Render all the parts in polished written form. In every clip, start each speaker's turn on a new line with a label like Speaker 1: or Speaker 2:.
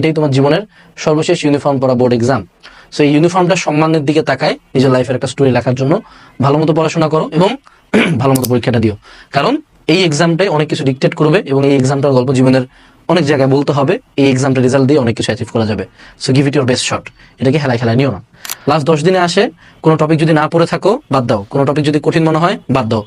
Speaker 1: এটাই তোমার জীবনের সর্বশেষ ইউনিফর্ম পড়া বোর্ড এক্সাম। সো এই ইউনিফর্মটা সম্মানের দিকে তাকায় নিজের লাইফের একটা স্টোরি লেখার জন্য ভালো মতো পড়াশোনা করো এবং ভালো মতো পরীক্ষাটা দিও, কারণ এই এক্সামটাই অনেক কিছু ডিকটেট করবে এবং এই এক্সামটার গল্প জীবনের অনেক জায়গায় বলতে হবে। এই এক্সামটা রেজাল্ট দিয়ে অনেক কিছু অ্যাচিভ করা যাবে। So give it your best shot. এটাকে খেলায় নিও না। লাস্ট 10 দিনে আসে কোনো টপিক যদি না পড়ে থাকো বাদ দাও, কোনো টপিক যদি কঠিন মনে হয় বাদ দাও,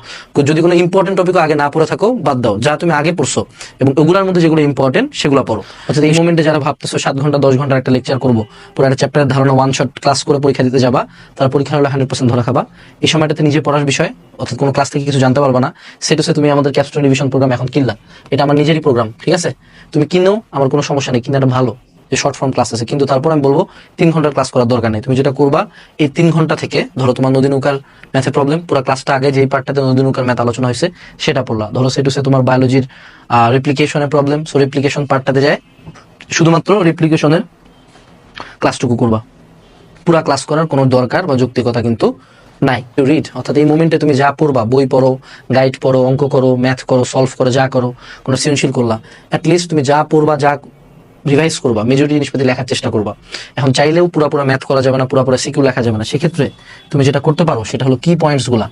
Speaker 1: যদি কোনো ইম্পর্টেন্ট টপিকও আগে না পড়ে থাকো বাদ দাও, যা তুমি আগে পড়ছো এবং ওগুলোর মধ্যে যেগুলো ইম্পর্টেন্ট সেগুলো পড়ো। অর্থাৎ এই মোমেন্টে যারা ভাবতেছো 7 ঘন্টা 10 ঘন্টার একটা লেকচার করবো, পুরো একটা চ্যাপ্টারের ধারণা ওয়ান শট ক্লাস করে পরীক্ষা দিতে যাবা, তার পরীক্ষা হলে 100% ধরা খাবা। এই সময়টাতে নিজে পড়ার বিষয়, অর্থাৎ কোনো ক্লাস থেকে কিছু জানতে পারবা না, সেটা তুমি আমাদের ক্যাপস্টোন রিভিশন প্রোগ্রাম এখন কিনলা, এটা আমার নিজেরই প্রোগ্রাম, ঠিক আছে? তুমি কিনো, আমার কোনো সমস্যা নেই, কিনাটা ভালো, যে শর্ট ফর্ম ক্লাস আছে, কিন্তু তারপর আমি বলবো 3 ঘন্টার ক্লাস করার দরকার নেই। তুমি যেটা করবা এই 3 ঘন্টা থেকে, ধরো তোমার নদী নৌকার ম্যাথের প্রবলেম, পুরো ক্লাসটা আগে যেই পার্টটাতে নদী নৌকার ম্যাথ আলোচনা হয়েছে সেটা পড়লা। ধরো সেটুসে তোমার বায়োলজির রেপ্লিকেশনের প্রবলেম, সো রেপ্লিকেশন পার্টটাতে যায় শুধুমাত্র রেপ্লিকেশনের ক্লাসটুকু করবা, পুরা ক্লাস করার কোনো দরকার বা যৌক্তিকতা কিন্তু নাই। রিড, অর্থাৎ এই মোমেন্টে তুমি যা পড়বা, বই পড়ো, গাইড পড়ো, অঙ্ক করো, ম্যাথ করো, সলভ করো, যা করো, কোনো সৃজনশীল করলা, অ্যাটলিস্ট তুমি যা পড়বা, যা রিভাইজ করবা, মেজরিটি জিনিসপাতি লেখার চেষ্টা করবা। এখন চাইলেও পুরো ম্যাথ করা যাবে না, পুরো সিকিউ লেখা যাবে না, সেক্ষেত্রে তুমি যেটা করতে পারো সেটা হলো কি পয়েন্টস গুলা,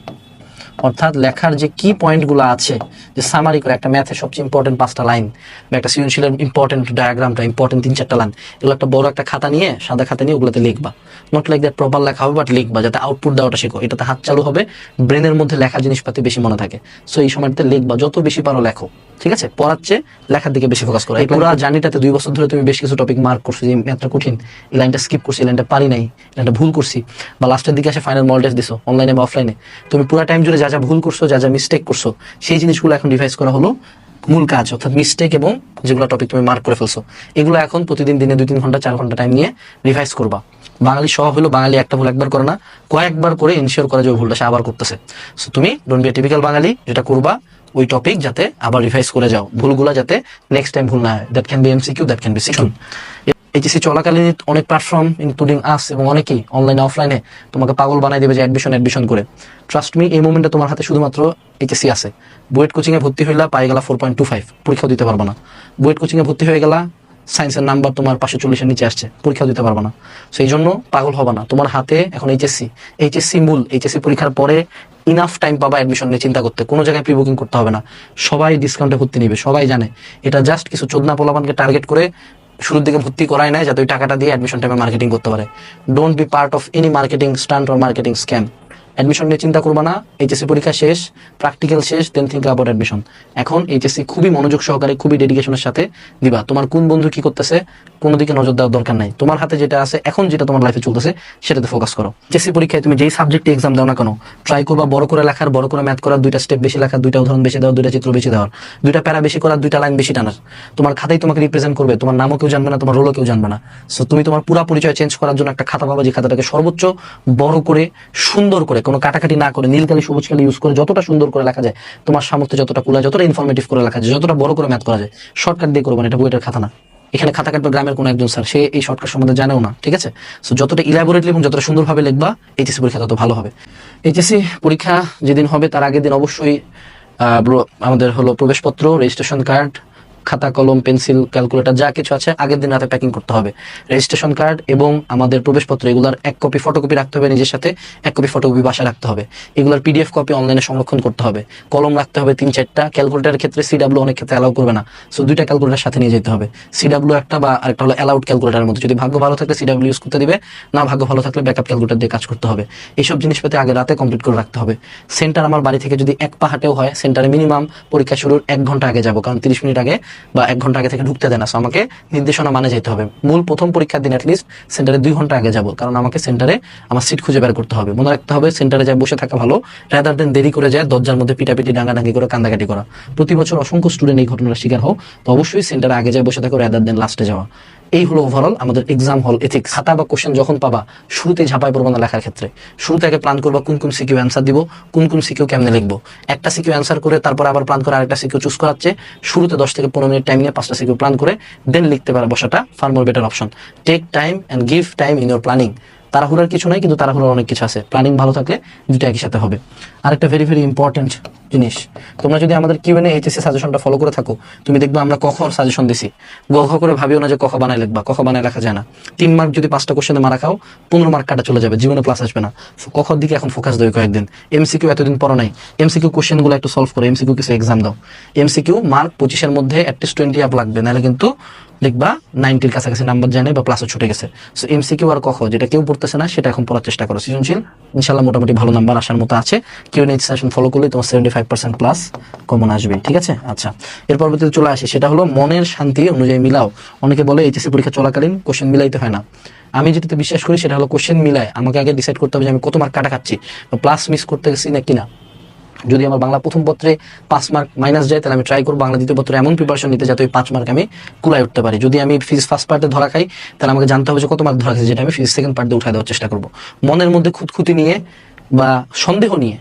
Speaker 1: অর্থাৎ লেখার যে কি পয়েন্টগুলো আছে, যে সামারি করে একটা ম্যাথের সবচেয়ে ইম্পর্টেন্ট 5টা লাইন বা একটা সৃজনশীলের ইম্পর্টেন্ট ডায়াগ্রামটা, ইম্পর্টেন্ট 3-4টা লাইন, এগুলো একটা বড় একটা খাতা নিয়ে, সাদা খাতা নিয়ে ওগুলোতে লিখবা। নট লাইক দ্যাট প্রপার লেখা হবে, বাট লিখবা, যাতে আউটপুট দেওয়াটা শেখো, এটাতে হাত চালু হবে, ব্রেনের মধ্যে লেখা জিনিসপাতি বেশি মনে থাকে। সো এই সময়টাতে লিখবা, যত বেশি পারো লেখো, ঠিক আছে? পড়াচ্ছে লেখার দিকে বেশি ফোকাস করো। এই পুরো জার্নিটাতে 2 বছর ধরে তুমি বেশ কিছু টপিক মার্ক করছো, যে ম্যাথটা কঠিন, এই লাইনটা স্কিপ করছি, এই লাইনটা পারি নাই, এই লাইনটা ভুল করছি, বা লাস্টের দিকে এসে ফাইনাল মডেল টেস্ট দিছো অনলাইনে বা অফলাইনে, তুমি পুরো টাইম জুড়ে যা যা ভুল করছো, যা যা মিস্টেক করছো, সেই জিনিসগুলো এখন রিভাইজ করা হলো মূল কাজ। অর্থাৎ মিস্টেক এবং যেগুলো টপিক তুমি মার্ক করে ফেলছো, এগুলো এখন প্রতিদিন দিনে 2-3 ঘন্টা 4 ঘন্টা টাইম নিয়ে রিভাইজ করবা। বাঙালি স্বভাব হলো বাঙালি একটা ভুল একবার করে না, কয়েকবার করে ইনশিওর করে যে ভুলটা সে আবার করতেছে। সো তুমি ডোন্ট বি এ টিপিক্যাল বাঙালি, যেটা করবা ওই টপিক যাতে আবার রিভাইজ করে যাও, ভুলগুলো যাতে নেক্সট টাইম ভুল না হয়। That can be MCQ, that can be CQ. HSC চলাকালীন অনেক প্ল্যাটফর্ম ইনক্লুডিং আস এবং অনেকেই অনলাইনে অফলাইনে তোমাকে পাগল বানাই দেবে যে অ্যাডমিশন করে। ট্রাস্ট মি, এই মোমেন্টে তোমার হাতে শুধুমাত্র এইচএসসি আছে। বুয়েট কোচিং এ ভর্তি হইলা, পাই গেলা 4.25, পরীক্ষাও দিতে পারবো না। বুয়েট কোচিং এ ভর্তি হয়ে গেলা, সায়েন্সের নাম্বার তোমার 540-এর নিচে আসছে, পরীক্ষাও দিতে পারবো না। সেই জন্য পাগল হবা না, তোমার হাতে এখন এইচএসসি মূল। এইচএসসি পরীক্ষার পরে ইনাফ টাইম পাবা অ্যাডমিশন নিয়ে চিন্তা করতে, কোনো জায়গায় প্রি বুকিং করতে হবে না, সবাই ডিসকাউন্টে ভর্তি নিবে, সবাই জানে। এটা জাস্ট কিছু চোদনা পোলাপানকে টার্গেট করে শুরুর দিকে ভর্তি করাই নাই, যাতে ওই টাকাটা দিয়ে অ্যাডমিশন টাইমে মার্কেটিং করতে পারে। Don't be part of any marketing stunt or marketing scam. Admission নিয়ে চিন্তা করবা না, এইচএসসি পরীক্ষা শেষ, প্র্যাকটিক্যাল শেষ, দেন থিঙ্ক অ্যাবাউট অ্যাডমিশন। এখন এইচএসসি খুবই মনোযোগ সহকারে, খুবই ডেডিকেশনের সাথে দিবা। তোমার কোন বন্ধু কি করতেছে কোনো দিকে নজর দেওয়ার দরকার নাই, তোমার হাতে যেটা আছে এখন, যেটা তোমার লাইফে চলতেছে সেটাতে ফোকাস করো। এইচএসসি পরীক্ষায় তুমি যেই সাবজেক্টে এক্সাম দাও না কেন, ট্রাই করবা বড় করে লেখার, বড় করে ম্যাথ করার, 2টা স্টেপ বেশি লেখার, 2টা উদাহরণ বেশি দেওয়ার, 2টা চিত্র বেশি দেওয়ার, 2টা প্যারা বেশি করার, 2টা লাইন বেশি টানার। তোমার খাতাই তোমাকে রিপ্রেজেন্ট করবে, তোমার নামও কেউ জানবে না, তোমার রোলও কেউ জানবে না। সো তুমি তোমার পুরা পরিচয় চেঞ্জ করার জন্য একটা খাতা পাবা, যে খাতাটাকে সর্বোচ্চ বড় করে, সুন্দর করে, কোনো কাটাকাটি না করে, নীল কালি সবুজ কালি ইউজ করে যতটা সুন্দর করে লেখা যায়, তোমার সামর্থ্যে যতটা কুলায়, যতটা ইনফরমেটিভ করে লেখা যায়, যতটা বড় করে ম্যাথ করা যায়, শর্টকাট দিয়ে করবেন। এটা বুয়েটের খাতা না, এখানে খাতা কাটবে গ্রামের কোনো একজন স্যার, সে এই শর্টকাট সম্বন্ধে জানেও না, ঠিক আছে? সো যতটা ইলাবোরেটলি এবং যতটা সুন্দরভাবে লিখবা, এইচএসসি পরীক্ষা তত ভালো হবে। এইচএসসি পরীক্ষা যেদিন হবে তার আগের দিন অবশ্যই আমাদের হলো প্রবেশপত্র, রেজিস্ট্রেশন কার্ড, খাতা কলম পেন্সিল ক্যালকুলেটর যা কিছু আছে আগের দিন রাতে প্যাকিং করতে হবে। রেজিস্ট্রেশন কার্ড এবং আমাদের প্রবেশপত্র এগুলার 1 কপি ফটোকপি রাখতে হবে নিজের সাথে, 1 কপি ফটোকপি বাসায় রাখতে হবে। এগুলার পিডিএফ কপি অনলাইনে সংরক্ষণ করতে হবে। কলম রাখতে হবে 3-4টা। ক্যালকুলেটরের ক্ষেত্রে সিডাব্লিউ অনেক ক্ষেত্রে অ্যালাউ করবে না, সো 2টা ক্যালকুলেটর সাথে নিয়ে যেতে হবে। সিডাব্লিউ একটা বা আরেকটা হলো অ্যালাউড ক্যালকুলেটরের মধ্যে, যদি ভাগ্য ভালো থাকলে সিডাব্লিউ ইউজ করতে দিবে, না ভাগ্য ভালো থাকলে ব্যাকআপ ক্যালকুলেটর দিয়ে কাজ করতে হবে। এইসব জিনিসপাতি আগে রাতে কমপ্লিট করে রাখতে হবে। সেন্টার আমার বাড়ি থেকে যদি 1 পা হাঁটেও হয়, সেন্টারে মিনিমাম পরীক্ষা শুরুর 1 ঘন্টা আগে যাবো, কারণ 30 মিনিট আগে বা 1 ঘন্টা আগে থেকে ঢুকতে দেয় না। সো আমাকে নির্দেশনা মানে যেতে হবে। মূল প্রথম পরীক্ষার দিন অ্যাটলিস্ট সেন্টারে 2 ঘন্টা আগে যাব, কারণ আমাকে সেন্টারে আমার সিট খুঁজে বের করতে হবে। মনে রাখতে হবে সেন্টারে যায় বসে থাকা ভালো, রাদার দেন দেরি করে যায় দরজার মধ্যে পিটাপিটি ডাঙ্গাডাঙ্গি করে কান্দাকাটি করা। প্রতি বছর অসংখ্য স্টুডেন্ট এই ঘটনার শিকার হও, তো অবশ্যই সেন্টারে আগে যায় বসে থাকো, রাদার দেন লাস্টে যাওয়া। এই হলো ওভারঅল আমাদের এক্সাম হল এথিক্স। খাতা বা কোশ্চেন যখন পাবা, শুরুতেই ঝাঁপায় পড়বো না লেখার ক্ষেত্রে। শুরুতে আগে প্ল্যান করবা কোন সিকিউ অ্যান্সার দিব, কোন সিকিউ কেমনে লিখবো। একটা সিকিউ অ্যান্সার করে তারপর আবার প্ল্যান করে আরেকটা সিকিউ চুজ করাচ্ছে, শুরুতে 10 থেকে 15 মিনিট টাইম নিয়ে 5টা সিকিউ প্ল্যান করে দেন লিখতে পারা বসাটা far more better option. Take time and give time in your planning. তাড়াহুড়ার কিছু নাই, কিন্তু তাড়াহুড়ার অনেক কিছু আছে। প্ল্যানিং ভালো থাকলে দুটো একই সাথে হবে। আরেকটা ভেরি ভেরি ইম্পর্টেন্ট জিনিস, তোমরা যদি আমাদের কিউএনএ এইচএসসি সাজেশনটা ফলো করে থাকো, তুমি দেখবে আমরা ক খ সাজেশন দিছি। গ ঘ করে ভাবিও না যে ক খ বানায় লিখবা, ক খ বানায় রাখা যায় না। 3 মার্ক যদি 5টা কোশ্চেনে মারা খাও, 15 মার্ক কাটা চলে যাবে, জীবনে প্লাস আসবে না। ক খর দিকে এখন ফোকাস দাও কয়েকদিন। এমসিকিউ এতদিন পড়ো নাই, এমসিকিউ কোশ্চেনগুলো একটু সলভ করো, এমসিকিউ কিছু এক্সাম দাও। এমসিকিউ মার্ক 25-এর মধ্যে অ্যাটলিস্ট 20 আপ লাগবে, নাহলে কিন্তু দেখবা 90-র কাছাকাছি নাম্বার যায় না বা প্লাসও ছুটে গেছে। সো এমসিকিউ আর কখ যেটা কেউ পড়তেছে না সেটা এখন পড়ার চেষ্টা করো। সৃজনশীল ইনশাল্লাহ মোটামুটি ভালো নাম্বার আসার মতো আছে। কিউএনএ সেশন ফলো করলে তোমার 75% প্লাস কমন আসবে, ঠিক আছে? আচ্ছা, এর পরবর্তীতে চলে আসি, সেটা হলো মনের শান্তি অনুযায়ী মিলাও। অনেকে বলে এইচএসসি পরীক্ষা চলাকালীন কোশ্চেন মিলাইতে হয় না। আমি যেটাতে বিশ্বাস করি সেটা হলো কোশ্চেন মিলায় আমাকে আগে ডিসাইড করতে হবে যে আমি কত মার্ক কাটা খাচ্ছি বা প্লাস মিস করতে গেছি না কিনা। যদি আমার বাংলা প্রথম পত্রে 5 মার্ক মাইনাস যায়, তাহলে আমি ট্রাই করবো বাংলা দ্বিতীয় পত্রে এমন প্রিপারেশন নিতে যাতে ওই 5 মার্ক আমি কুলায় উঠতে পারি। যদি আমি ফিজিক্স ফার্স্ট পার্টে ধরা খাই, তাহলে আমাকে জানতে হবে যে কত মার্ক ধরা খাইছে, যেটা আমি ফিজিক্স সেকেন্ড পার্টে উঠায় দেওয়ার চেষ্টা করবো। মনের মধ্যে খুঁতখুঁতি নিয়ে বা সন্দেহ নিয়ে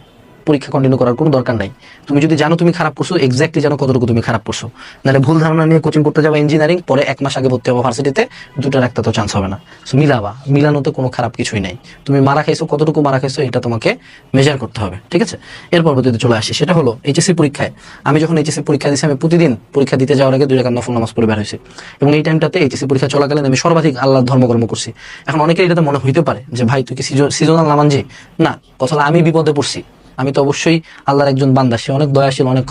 Speaker 1: পরীক্ষা কন্টিনিউ করার কোনো দরকার নাই। তুমি যদি জানো তুমি খারাপ করছো, এক্স্যাক্টলি জানো কতটুকু তুমি খারাপ করছো। নাহলে ভুল ধারণা নিয়ে কোচিং করতে যাবো ইঞ্জিনিয়ারিং, পরে 1 মাস আগে ভর্তি হবো ভার্সিটিতে, দুটার একটা তো চান্স হবে না। সো মিলাবা, মিলানোতে কোনো খারাপ কিছুই নাই। তুমি মারা খাইছো, কতটুকু মারা খাইছো এটা তোমাকে মেজার করতে হবে, ঠিক আছে? এর পরবর্তীতে চলে আসি, সেটা হলো এইচএসসি পরীক্ষায়। আমি যখন এইচএসসি পরীক্ষা দিয়েছি, আমি প্রতিদিন পরীক্ষা দিতে যাওয়ার আগে 2 রাকাত নফল নামাজ পড়ে বের হয়েছি। এবং এই টাইমটাতে এইচএসসি পরীক্ষা চলাকালীন আমি সর্বাধিক আল্লাহর ধর্মকর্ম করছি। এখন অনেকের এটাতে মনে হইতে পারে যে ভাই তুই কি সিজনাল নামাজি? না, কথা হলো আমি বিপদে পড়ছি, আমি তো অবশ্যই আল্লাহর একজন বান্দা, সে অনেক দয়াশীল, অনেক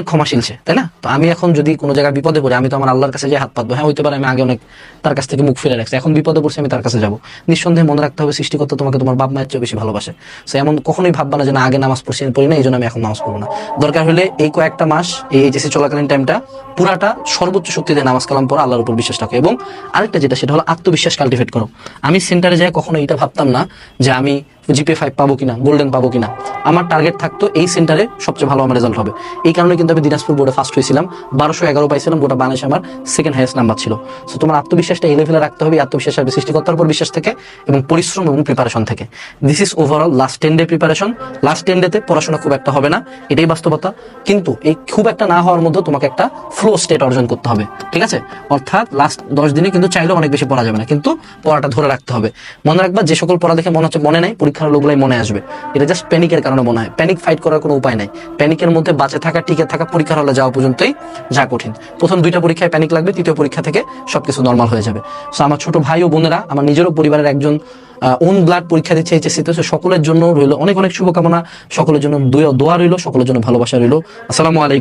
Speaker 1: ক্ষমাশীল সে, তাই না? তো আমি এখন যদি কোনো জায়গায় বিপদে পড়ি, আমি তো আমার আল্লাহর কাছে যে হাত পাতবো। হ্যাঁ, হইতে পারে আমি আগে অনেক তার কাছ থেকে মুখ ফিরে রাখছি, এখন বিপদে পড়ছি আমি তার কাছে যাবো। নিঃসন্দেহে মনে রাখতে হবে সৃষ্টিকর্তা তোমাকে তোমার বাপ মায়ের চেয়ে বেশি ভালোবাসে। সো এমন কখনোই ভাববা না যে না আগে নামাজ পড়ি না, এই জন্য আমি এখন নামাজ পড়বো না। দরকার হলে এই কয়েকটা মাস, এই এইচএসসি চলাকালীন টাইমটা পুরাটা সর্বোচ্চ শক্তি দিয়ে নামাজ কালাম পড়ো, আল্লাহর উপর বিশ্বাস রাখো। এবং আরেকটা যেটা, সেটা হলো আত্মবিশ্বাস কাল্টিভেট করো। আমি সেন্টারে যাই কখনো এটা ভাবতাম না যে আমি জিপে 5 পাবো কিনা, গোল্ডেন পাবো কিনা। আমার টার্গেট থাকতো এই সেন্টারে সবচেয়ে ভালো আমার রেজাল্ট হবে। এই কারণে কিন্তু আমি দিনাজপুর বোর্ডে ফার্স্ট হয়েছিলাম, 1211 পাইছিলাম, গোটা বাংলাদেশে আমার সেকেন্ড হাইয়েস্ট নাম্বার ছিল। সো তোমার আত্মবিশ্বাসটা এই লেভেলে রাখতে হবে। আত্মবিশ্বাস আসবে সৃষ্টিকর্তার উপর বিশ্বাস থেকে এবং পরিশ্রম এবং প্রিপারেশন থেকে। This is overall last 10 day preparation. Last 10 ডেতে পড়াশোনা খুব একটা হবে না, এটাই বাস্তবতা। কিন্তু এই খুব একটা না হওয়ার মধ্যে তোমাকে একটা ফ্লো স্টেট অর্জন করতে হবে, ঠিক আছে? অর্থাৎ লাস্ট 10 দিনে কিন্তু চাইলেও অনেক বেশি পড়া যাবে না, কিন্তু পড়াটা ধরে রাখতে হবে। মনে রাখবা, যে সকল পড়া দেখে মনে হচ্ছে মনে নাই, পরীক্ষার লোকগুলাই মনে আসবে। এটা জাস্ট প্যানিকের কারণে মনে হয়। প্যানিক ফাইট করার কোনো উপায় নাই। প্যানিকের মধ্যে বাঁচে থাকা, টিকে থাকা, পরীক্ষার হলে যাওয়া পর্যন্তই যা কঠিন। প্রথম 2টা পরীক্ষায় প্যানিক লাগবে, 3য় পরীক্ষা থেকে সবকিছু নর্মাল হয়ে যাবে। সো আমার ছোট ভাই ও বোনেরা, আমার নিজেরও পরিবারের একজন ওন ব্লাড পরীক্ষা দিচ্ছে এইচএসসিতে, সকলের জন্য রইল অনেক অনেক শুভকামনা, সকলের জন্য দোয়া রইল, সকলের জন্য ভালোবাসা রইল। আসসালামু আলাইকুম।